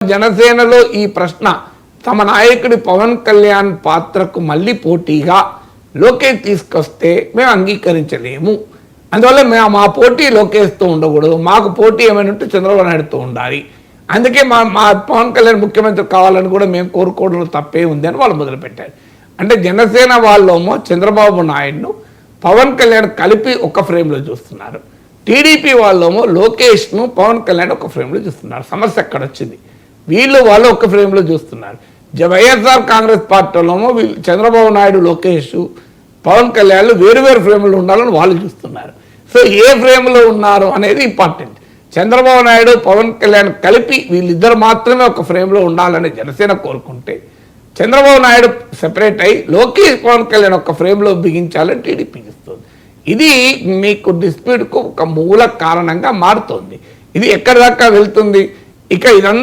జనసేనలో ఈ ప్రశ్న తమ నాయకుడి పవన్ కళ్యాణ్ పాత్రకు మళ్ళీ పోటీగా లోకేష్ తీసుకొస్తే మేము అంగీకరించలేము. అందువల్ల మేము మా పోటీ లోకేష్తో ఉండకూడదు, మాకు పోటీ ఏమైనా ఉంటే చంద్రబాబు నాయుడుతో ఉండాలి. అందుకే మా పవన్ కళ్యాణ్ ముఖ్యమంత్రి కావాలని కూడా మేము కోరుకోవడంలో తప్పే ఉంది అని వాళ్ళు మొదలుపెట్టారు. అంటే జనసేన వాళ్ళేమో చంద్రబాబు నాయుడును పవన్ కళ్యాణ్ కలిపి ఒక ఫ్రేమ్లో చూస్తున్నారు. టీడీపీ వాళ్ళేమో లోకేష్ను పవన్ కళ్యాణ్ ఒక ఫ్రేమ్లో చూస్తున్నారు. సమస్య ఎక్కడ వచ్చింది? వాళ్ళు ఒక ఫ్రేమ్లో చూస్తున్నారు. వైఎస్ఆర్ కాంగ్రెస్ పార్టీలోమో వీళ్ళు చంద్రబాబు నాయుడు, లోకేష్, పవన్ కళ్యాణ్ వేరు ఫ్రేమ్లో ఉండాలని వాళ్ళు చూస్తున్నారు. సో ఏ ఫ్రేమ్లో ఉన్నారు అనేది ఇంపార్టెంట్. చంద్రబాబు నాయుడు, పవన్ కళ్యాణ్ కలిపి వీళ్ళిద్దరు మాత్రమే ఒక ఫ్రేమ్లో ఉండాలని జనసేన కోరుకుంటే, చంద్రబాబు నాయుడు సెపరేట్ అయ్యి లోకేష్, పవన్ కళ్యాణ్ ఒక ఫ్రేమ్లో బిగించాలని టీడీపీ ఇస్తుంది. ఇది మీకు డిస్ప్యూట్కు ఒక మూల కారణంగా మారుతుంది. ఇది ఎక్కడి దాకా వెళ్తుంది? ఇక ఇదంతా